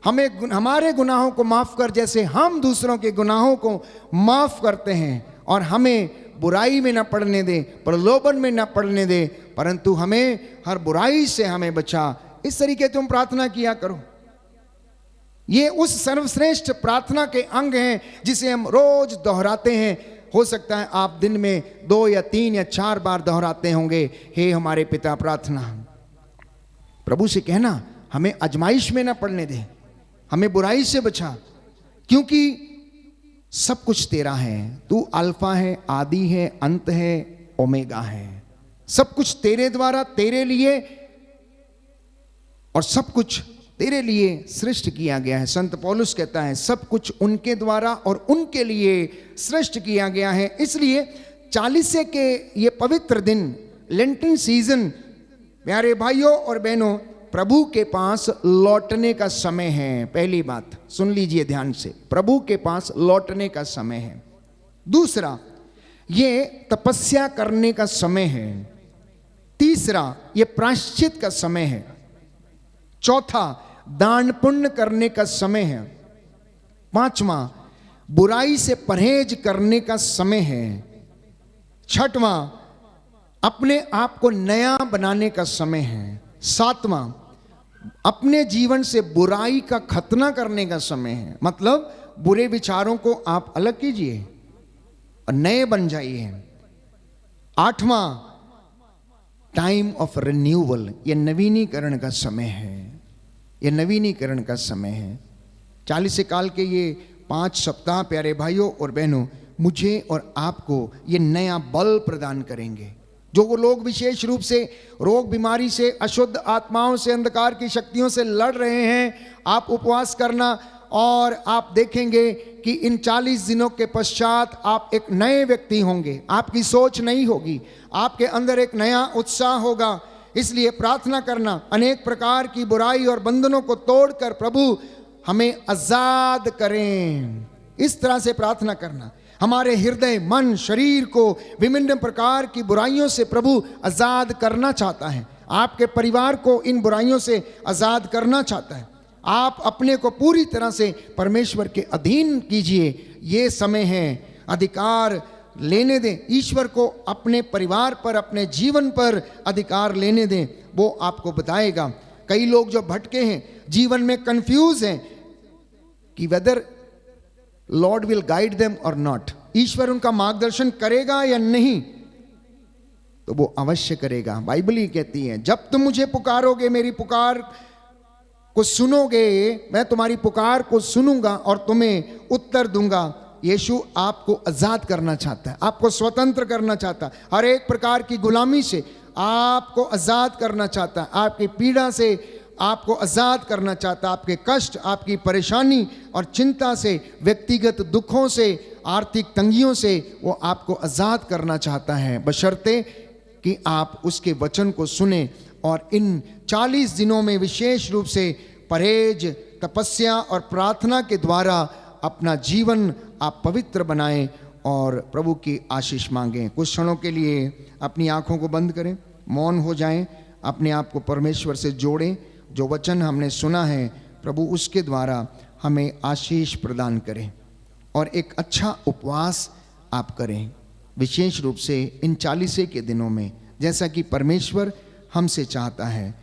हमें हमारे गुनाहों को माफ कर जैसे हम दूसरों के गुनाहों को माफ करते हैं, और हमें बुराई में न पड़ने दे, प्रलोभन में न पड़ने दे, परंतु हमें हर बुराई से हमें बचा। इस तरीके तुम प्रार्थना किया करो। ये उस सर्वश्रेष्ठ प्रार्थना के अंग हैं जिसे हम रोज दोहराते हैं। हो सकता है आप दिन में 2 या 3 या 4 बार दोहराते होंगे, हे हमारे पिता प्रार्थना। प्रभु से कहना हमें आजमाइश में न पड़ने दे, हमें बुराई से बचा, क्योंकि सब कुछ तेरा है। तू अल्फा है, आदि है, अंत है, ओमेगा है। सब कुछ तेरे द्वारा, तेरे लिए, और सब कुछ तेरे लिए सृष्टि किया गया है। संत पौलुस कहता है सब कुछ उनके द्वारा और उनके लिए सृष्टि किया गया है। इसलिए 40 के ये पवित्र दिन, लेंटिन सीजन, प्यारे भाइयों और बहनों, प्रभु के पास लौटने का समय है। पहली बात सुन लीजिए ध्यान से, प्रभु के पास लौटने का समय है। दूसरा, ये तपस्या करने का समय है। तीसरा, ये प्रायश्चित का समय है। चौथा, दान पुण्य करने का समय है। पांचवा, बुराई से परहेज करने का समय है। छठवां, अपने आप को नया बनाने का समय है। सातवां, अपने जीवन से बुराई का खतना करने का समय है। मतलब बुरे विचारों को आप अलग कीजिए और नए बन जाइए। आठवां, टाइम ऑफ रिन्यूअल, ये नवीनीकरण का समय है। ये नवीनीकरण का समय है। 40 काल के ये 5 सप्ताह प्यारे भाइयों और बहनों मुझे और आपको ये नया बल प्रदान करेंगे। जो वो लोग विशेष रूप से रोग बीमारी से, अशुद्ध आत्माओं से, अंधकार की शक्तियों से लड़ रहे हैं, आप उपवास करना और आप देखेंगे कि इन 40 दिनों के पश्चात आप एक नए व्यक्ति होंगे। आपकी सोच नई होगी, आपके अंदर एक नया उत्साह होगा। इसलिए प्रार्थना करना, अनेक प्रकार की बुराई और बंधनों को तोड़कर प्रभु हमें आजाद करें, इस तरह से प्रार्थना करना। हमारे हृदय, मन, शरीर को विभिन्न प्रकार की बुराइयों से प्रभु आजाद करना चाहता है। आपके परिवार को इन बुराइयों से आजाद करना चाहता है। आप अपने को पूरी तरह से परमेश्वर के अधीन कीजिए। ये समय है, अधिकार लेने दें ईश्वर को, अपने परिवार पर, अपने जीवन पर अधिकार लेने दें। वो आपको बताएगा। कई लोग जो भटके हैं, जीवन में कंफ्यूज हैं कि whether lord will guide them और नॉट, ईश्वर उनका मार्गदर्शन करेगा या नहीं, तो वो अवश्य करेगा। बाइबल ही कहती है जब तुम मुझे पुकारोगे, मेरी पुकार को सुनोगे, मैं तुम्हारी पुकार को सुनूंगा और तुम्हें उत्तर दूंगा। यीशु आपको आजाद करना चाहता है, आपको स्वतंत्र करना चाहता है, हर एक प्रकार की गुलामी से आपको आजाद करना चाहता है, आपकी पीड़ा से आपको आजाद करना चाहता है, आपके कष्ट, आपकी परेशानी और चिंता से, व्यक्तिगत दुखों से, आर्थिक तंगियों से वो आपको आजाद करना चाहता है, बशर्ते कि आप उसके वचन को सुने। और इन 40 दिनों में विशेष रूप से परहेज, तपस्या और प्रार्थना के द्वारा अपना जीवन आप पवित्र बनाएं और प्रभु की आशीष मांगें। कुछ क्षणों के लिए अपनी आंखों को बंद करें, मौन हो जाएं, अपने आप को परमेश्वर से जोड़ें। जो वचन हमने सुना है प्रभु उसके द्वारा हमें आशीष प्रदान करें और एक अच्छा उपवास आप करें। विशेष रूप से इन 40 के दिनों में जैसा कि परमेश्वर हमसे चाहता है।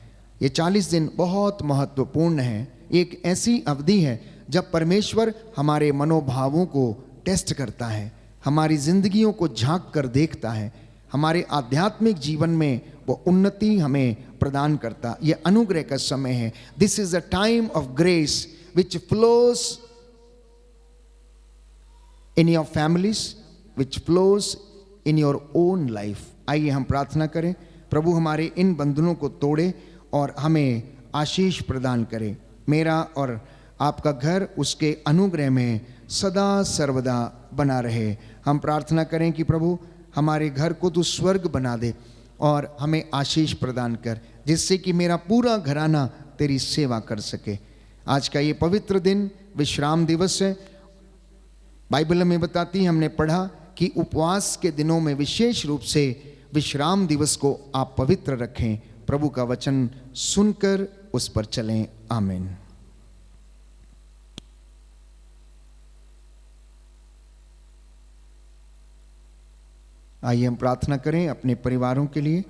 ये 40 दिन बहुत महत्वपूर्ण है। एक ऐसी अवधि है जब परमेश्वर हमारे मनोभावों को टेस्ट करता है, हमारी जिंदगियों को झांक कर देखता है, हमारे आध्यात्मिक जीवन में वो उन्नति हमें प्रदान करता। ये अनुग्रह का समय है। This is a time of grace which flows in your families, which flows in your own life. आइए हम प्रार्थना करें, प्रभु हमारे इन बंधनों को तोड़े और हमें आशीष प्रदान करे। मेरा और आपका घर उसके अनुग्रह में सदा सर्वदा बना रहे। हम प्रार्थना करें कि प्रभु हमारे घर को तू स्वर्ग बना दे और हमें आशीष प्रदान कर, जिससे कि मेरा पूरा घराना तेरी सेवा कर सके। आज का ये पवित्र दिन विश्राम दिवस है। बाइबल में बताती है, हमने पढ़ा कि उपवास के दिनों में विशेष रूप से विश्राम दिवस को आप पवित्र रखें। प्रभु का वचन सुनकर उस पर चलें। आमीन। आइए हम प्रार्थना करें अपने परिवारों के लिए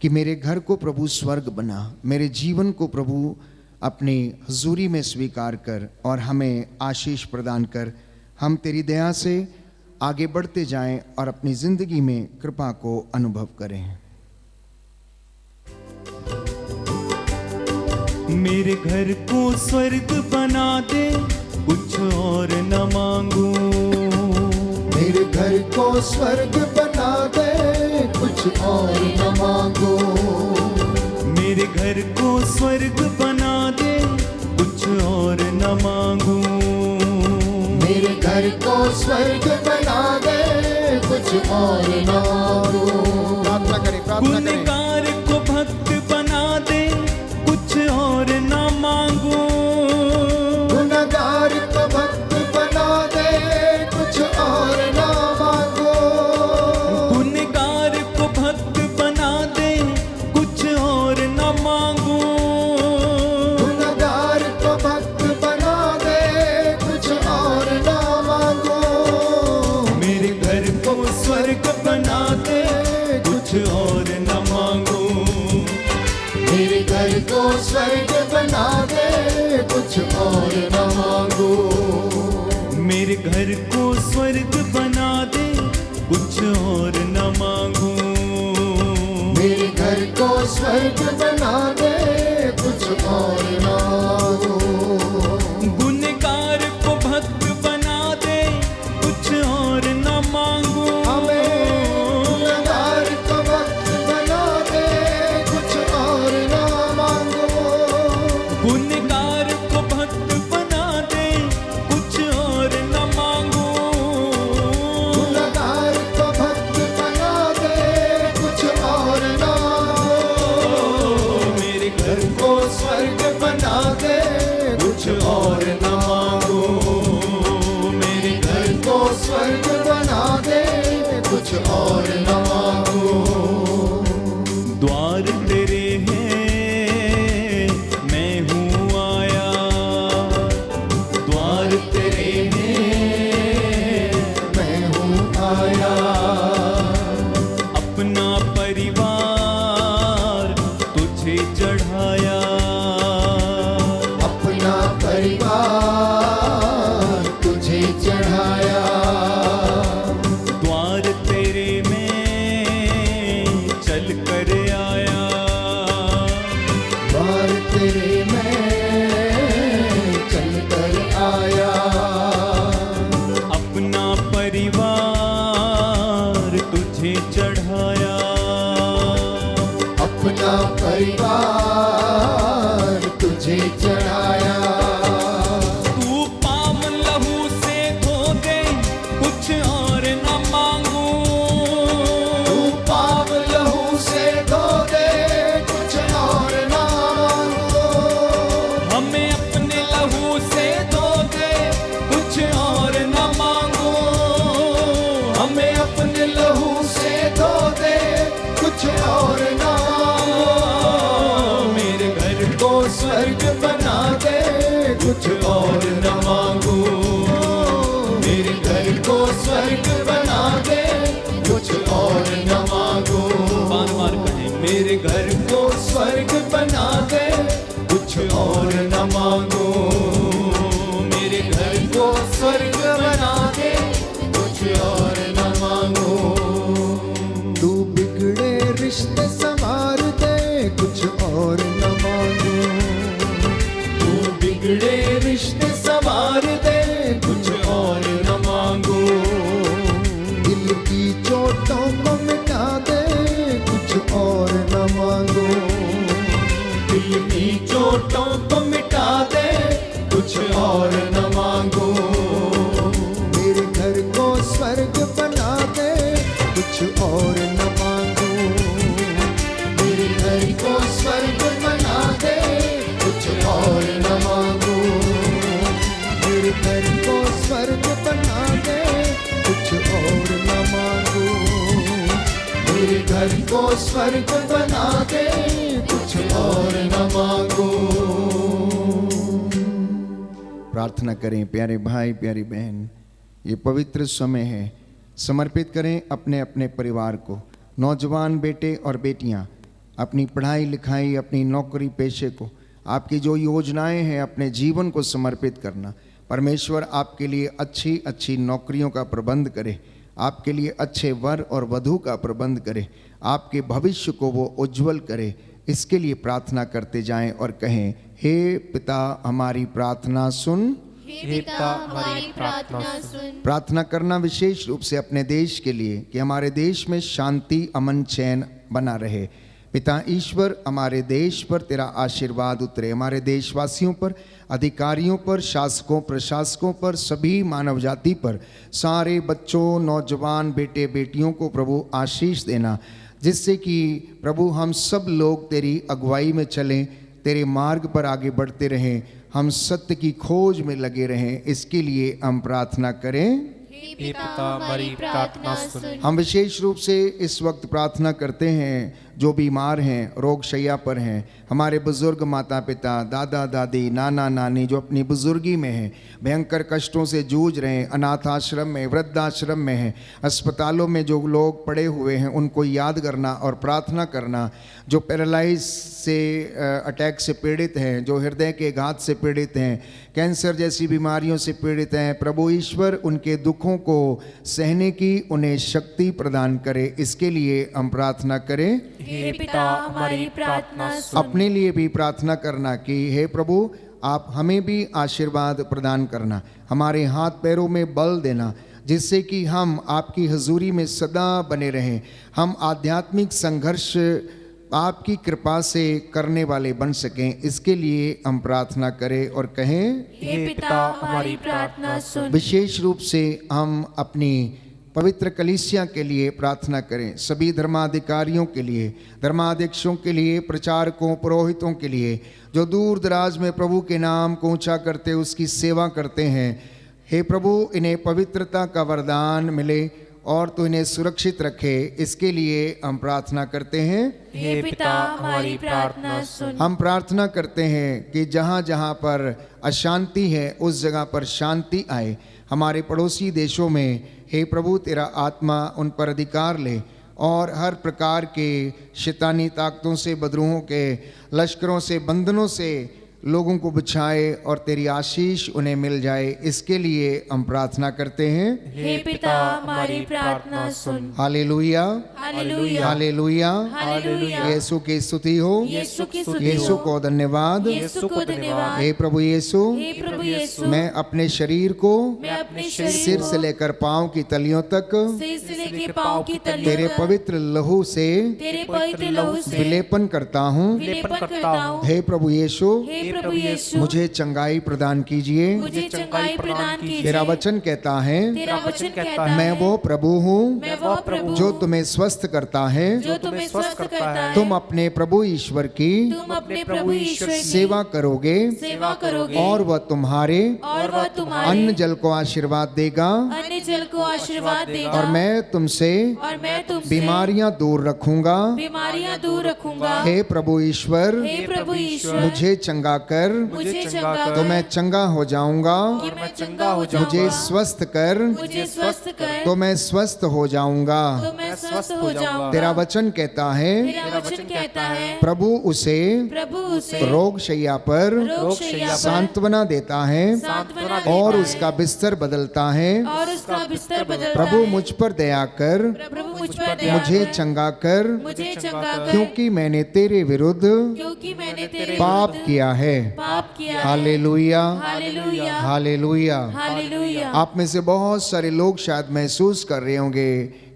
कि मेरे घर को प्रभु स्वर्ग बना, मेरे जीवन को प्रभु अपनी हुजूरी में स्वीकार कर और हमें आशीष प्रदान कर। हम तेरी दया से आगे बढ़ते जाएं और अपनी जिंदगी में कृपा को अनुभव करें। मेरे घर को स्वर्ग बना दे, कुछ और न मांगू। मेरे घर को स्वर्ग बना दे, कुछ और न मांगो। मेरे घर को स्वर्ग बना दे, कुछ और न मांगू। मेरे घर को स्वर्ग बना दे, कुछ और न मांगो। प्रार्थना करें, प्रार्थना करें। गुनहगार को भक्त बना दे, कुछ और न मांगू। गुनहगार को भक्त बना दे, कुछ और न मांगो। गुनहगार को भक्त बना दे, कुछ और न मांगू। गुनहगार को भक्त बना दे, कुछ और न मांगो। मेरे घर को स्वर्ग बना दे, कुछ और न मांगू। मेरे घर को स्वर्ग बना दे, कुछ और न मांगो। मेरे घर को स्वर्ग बना दे, कुछ और न मांगू। मेरे घर को स्वर्ग बना दे, कुछ और न मांगो। गुनहगार को भक्त बना दे, कुछ और न मांगू। गुनहगार को भक्त बना दे, कुछ और न मांगो। गुनहगार को भक्त बना दे, कुछ और न मांगू। गुनहगार को भक्त बना दे, कुछ और न मांगो। मेरे घर को स्वर्ग बना दे, कुछ और न मांगो। मेरे घर को स्वर्ग बना दे, कुछ और न मांगो। द्वार तेरे हैं, मैं हूँ आया। द्वार तेरे हैं, मैं हूँ आया। अपना परिवार तुझे चढ़ाया। अपना परिवार तुझे चढ़ाया। द्वार तेरे में चल कर आया। द्वार तेरे में चल कर आया। अपना परिवार तुझे चढ़ाया। अपना परिवार तुझे चढ़ाया। तू पाम लहू से धो दे, कुछ और न मांगू। तू पाप लहू से धो दे, कुछ और न मांगो। हमें अपने लहू से धो दे, कुछ और न मांगू। हमें अपने लहू से धो दे, कुछ और न मांगो। मेरे घर को स्वर्ग बना दे, कुछ और न मांगो। प्रार्थना करें प्यारे भाई प्यारी बहन, ये पवित्र समय है, समर्पित करें अपने अपने परिवार को। नौजवान बेटे और बेटियां अपनी पढ़ाई लिखाई, अपनी नौकरी पेशे को, आपकी जो योजनाएं हैं अपने जीवन को समर्पित करना। परमेश्वर आपके लिए अच्छी अच्छी नौकरियों का प्रबंध करे, आपके लिए अच्छे वर और वधू का प्रबंध करे, आपके भविष्य को वो उज्जवल करे। इसके लिए प्रार्थना करते जाएं और कहें, हे पिता हमारी प्रार्थना सुन। हे पिता हमारी प्रार्थना सुन। प्रार्थना करना विशेष रूप से अपने देश के लिए कि हमारे देश में शांति अमन चैन बना रहे। पिता ईश्वर, हमारे देश पर तेरा आशीर्वाद उतरे, हमारे देशवासियों पर, अधिकारियों पर, शासकों प्रशासकों पर, सभी मानव जाति पर, सारे बच्चों नौजवान बेटे बेटियों को प्रभु आशीष देना, जिससे कि प्रभु हम सब लोग तेरी अगुवाई में चलें, तेरे मार्ग पर आगे बढ़ते रहें, हम सत्य की खोज में लगे रहें। इसके लिए हम प्रार्थना करें। हे पिता हमारी प्रार्थना सुन। हम विशेष रूप से इस वक्त प्रार्थना करते हैं जो बीमार हैं, रोग शैया पर हैं, हमारे बुजुर्ग माता पिता, दादा दादी, नाना नानी जो अपनी बुजुर्गी में हैं, भयंकर कष्टों से जूझ रहे हैं, अनाथ आश्रम में, वृद्धाश्रम में हैं, अस्पतालों में जो लोग पड़े हुए हैं, उनको याद करना और प्रार्थना करना। जो पैरालाइज से अटैक से पीड़ित हैं, जो हृदय के घात से पीड़ित हैं, कैंसर जैसी बीमारियों से पीड़ित हैं, प्रभु ईश्वर उनके दुखों को सहने की उन्हें शक्ति प्रदान करे। इसके लिए हम प्रार्थना करें। हे पिता हमारी प्रार्थना सुन। अपने लिए भी प्रार्थना करना कि हे प्रभु आप हमें भी आशीर्वाद प्रदान करना, हमारे हाथ पैरों में बल देना, जिससे कि हम आपकी हजूरी में सदा बने रहें, हम आध्यात्मिक संघर्ष आपकी कृपा से करने वाले बन सकें। इसके लिए हम प्रार्थना करें और कहें, हे पिता हमारी प्रार्थना सुन। विशेष रूप से हम अपनी पवित्र कलीसिया के लिए प्रार्थना करें, सभी धर्माधिकारियों के लिए, धर्माध्यक्षों के लिए, प्रचारकों, पुरोहितों के लिए, जो दूर दराज में प्रभु के नाम को ऊंचा करते उसकी सेवा करते हैं। हे प्रभु इन्हें पवित्रता का वरदान मिले और तो इन्हें सुरक्षित रखे। इसके लिए हम प्रार्थना करते हैं। हे पिता हमारी प्रार्थना सुन। हम प्रार्थना करते हैं कि जहाँ जहाँ पर अशांति है उस जगह पर शांति आए। हमारे पड़ोसी देशों में हे प्रभु तेरा आत्मा उन पर अधिकार ले और हर प्रकार के शैतानी ताकतों से, बदरूहों के लश्करों से, बंधनों से लोगों को बचाए और तेरी आशीष उन्हें मिल जाए। इसके लिए हम प्रार्थना करते हैं। हे पिता हमारी प्रार्थना सुन। हालेलुया, हालेलुया, हालेलुया, हालेलुया। यीशु की स्तुति हो, यीशु की स्तुति यीशु हो। को धन्यवाद। यीशु को धन्यवाद। हे प्रभु यीशु, हे प्रभु यीशु, मैं अपने शरीर को मैं अपने शरीर सिर को से लेकर पांव की तलियों तक सिर से लेकर पांव की तलियों तेरे तक पवित्र लहू से तेरे पवित्र लहू से विलेपन करता हूँ। विलेपन करता हूँ। हे प्रभु यीशु, हे प्रभु यीशु, मुझे चंगाई प्रदान कीजिए। मुझे चंगाई प्रदान कीजिए। तेरा वचन कहता है, तेरा वचन कहता है, मैं वो प्रभु हूँ मैं वो प्रभु जो तुम्हें स्वस्थ करता है। जो तुम्हें स्वस्थ करता है। तुम अपने प्रभु ईश्वर की तुम अपने प्रभु ईश्वर की सेवा करोगे सेवा करोगे और वह तुम्हारे और वह तुम्हारे अन्न जल को आशीर्वाद देगा अन्य जल को आशीर्वाद देगा। और मैं तुमसे और मैं तुमसे बीमारियां दूर रखूंगा। बीमारियां दूर रखूंगा। हे प्रभु ईश्वर, हे प्रभु ईश्वर, मुझे चंगा कर मुझे चंगा तो कर मैं चंगा हो जाऊंगा। कि मैं चंगा हो जाऊंगा। मुझे स्वस्थ कर मुझे स्वस्थ कर तो मैं स्वस्थ हो जाऊंगा। तो मैं स्वस्थ हो जाऊंगा। तेरा वचन कहता है, तेरा वचन कहता है, प्रभु उसे प्रभु उसे रोग शैया पर रोग शैया पर सांत्वना देता है सांत्वना और देता उसका बिस्तर बदलता है। है और उसका बिस्तर बदलता प्रभु है। मुझ पर दया कर, प्रभु मुझ पर दया मुझे कर, चंगा कर, मुझे चंगा कर, क्योंकि मैंने तेरे विरुद्ध क्योंकि मैंने तेरे पाप विरुद्ध किया है। पाप किया है। हालेलुया, हालेलुया, हालेलुया। हालेलुया। आप में से बहुत सारे लोग शायद महसूस कर रहे होंगे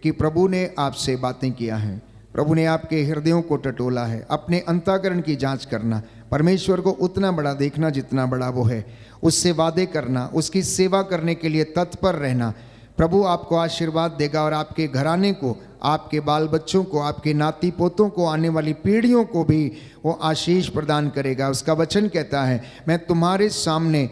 कि प्रभु ने आपसे बातें किया हैं, प्रभु ने आपके हृदयों को टटोला है। अपने अंतःकरण की जांच करना, परमेश्वर को उतना बड़ा देखना जितना बड़ा वो है, उससे वादे करना, उसकी सेवा करने के लिए तत्पर रहना। प्रभु आपको आशीर्वाद देगा और आपके घराने को, आपके बाल बच्चों को, आपके नाती पोतों को, आने वाली पीढ़ियों को भी वो आशीष प्रदान करेगा। उसका वचन कहता है, मैं तुम्हारे सामने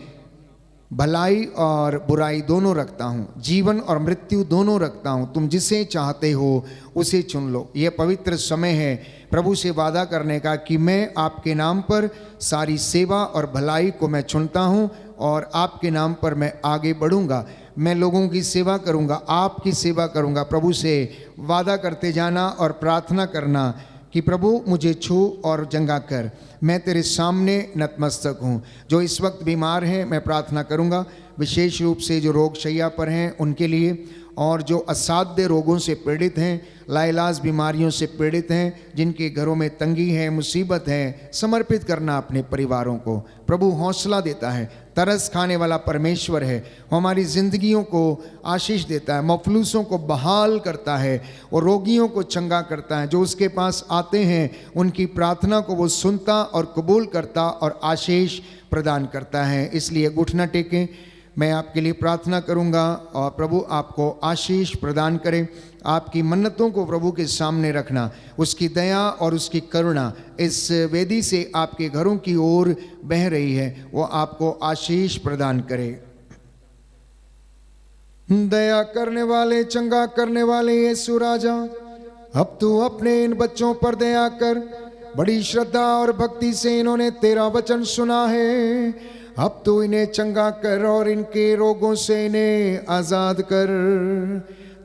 भलाई और बुराई दोनों रखता हूँ, जीवन और मृत्यु दोनों रखता हूँ, तुम जिसे चाहते हो उसे चुन लो। यह पवित्र समय है प्रभु से वादा करने का कि मैं आपके नाम पर सारी सेवा और भलाई को मैं चुनता हूँ और आपके नाम पर मैं आगे बढ़ूँगा, मैं लोगों की सेवा करूँगा, आपकी सेवा करूँगा। प्रभु से वादा करते जाना और प्रार्थना करना कि प्रभु मुझे छू और चंगा कर, मैं तेरे सामने नतमस्तक हूँ। जो इस वक्त बीमार हैं मैं प्रार्थना करूँगा, विशेष रूप से जो रोग शैया पर हैं उनके लिए, और जो असाध्य रोगों से पीड़ित हैं, लाइलाज बीमारियों से पीड़ित हैं, जिनके घरों में तंगी है, मुसीबत है, समर्पित करना अपने परिवारों को। प्रभु हौसला देता है, तरस खाने वाला परमेश्वर है, हमारी ज़िंदगियों को आशीष देता है, मफलूसों को बहाल करता है और रोगियों को चंगा करता है। जो उसके पास आते हैं उनकी प्रार्थना को वो सुनता और कबूल करता और आशीष प्रदान करता है। इसलिए घुटना टेकें, मैं आपके लिए प्रार्थना करूंगा और प्रभु आपको आशीष प्रदान करे। आपकी मन्नतों को प्रभु के सामने रखना, उसकी दया और उसकी करुणा इस वेदी से आपके घरों की ओर बह रही है, वो आपको आशीष प्रदान करे। दया करने वाले, चंगा करने वाले यीशु राजा, अब तू अपने इन बच्चों पर दया कर। बड़ी श्रद्धा और भक्ति से इन्होंने तेरा वचन सुना है, अब तू इन्हें चंगा कर और इनके रोगों से इन्हें आज़ाद कर।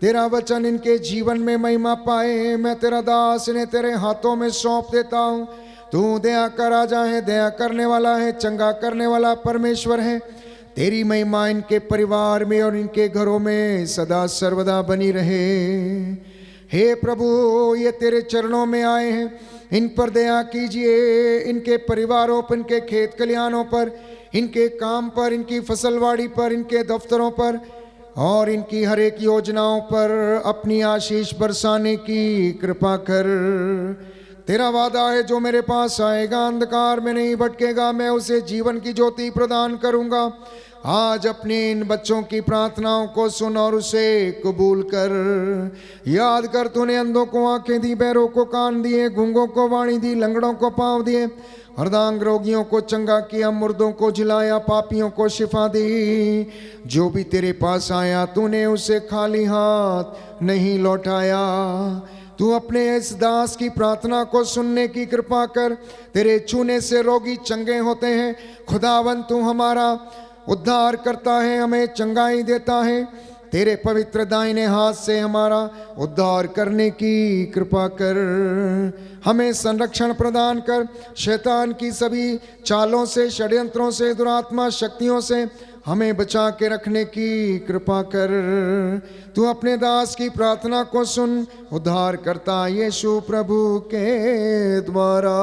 तेरा वचन इनके जीवन में महिमा पाए। मैं तेरा दास इन्हें तेरे हाथों में सौंप देता हूँ। तू दया का राजा है, दया करने वाला है, चंगा करने वाला परमेश्वर है। तेरी महिमा इनके परिवार में और इनके घरों में सदा सर्वदा बनी रहे। हे प्रभु, ये तेरे चरणों में आए हैं, इन पर दया कीजिए, इनके परिवारों पर, इनके खेत खलिहानों पर, इनके काम पर, इनकी फसलवाड़ी पर, इनके दफ्तरों पर और इनकी हर एक योजनाओं पर अपनी आशीष बरसाने की कृपा कर। तेरा वादा है, जो मेरे पास आएगा अंधकार में नहीं भटकेगा, मैं उसे जीवन की ज्योति प्रदान करूंगा। आज अपने इन बच्चों की प्रार्थनाओं को सुन और उसे कबूल कर। याद कर, तूने अंधों को आंखें दी, बहरों को कान दिए, गूंगों को वाणी दी, लंगड़ों को पांव दिए, अर्धांग रोगियों को चंगा किया, मुर्दों को जिलाया, पापियों को शिफा दी। जो भी तेरे पास आया तूने उसे खाली हाथ नहीं लौटाया। तू अपने इस दास की प्रार्थना को सुनने की कृपा कर। तेरे छूने से रोगी चंगे होते हैं। खुदावन, तू हमारा उद्धार करता है, हमें चंगाई देता है। तेरे पवित्र दाहिने हाथ से हमारा उद्धार करने की कृपा कर। हमें संरक्षण प्रदान कर, शैतान की सभी चालों से, षड्यंत्रों से, दुरात्मा शक्तियों से हमें बचा के रखने की कृपा कर। तू अपने दास की प्रार्थना को सुन, उद्धार करता यीशु प्रभु के द्वारा।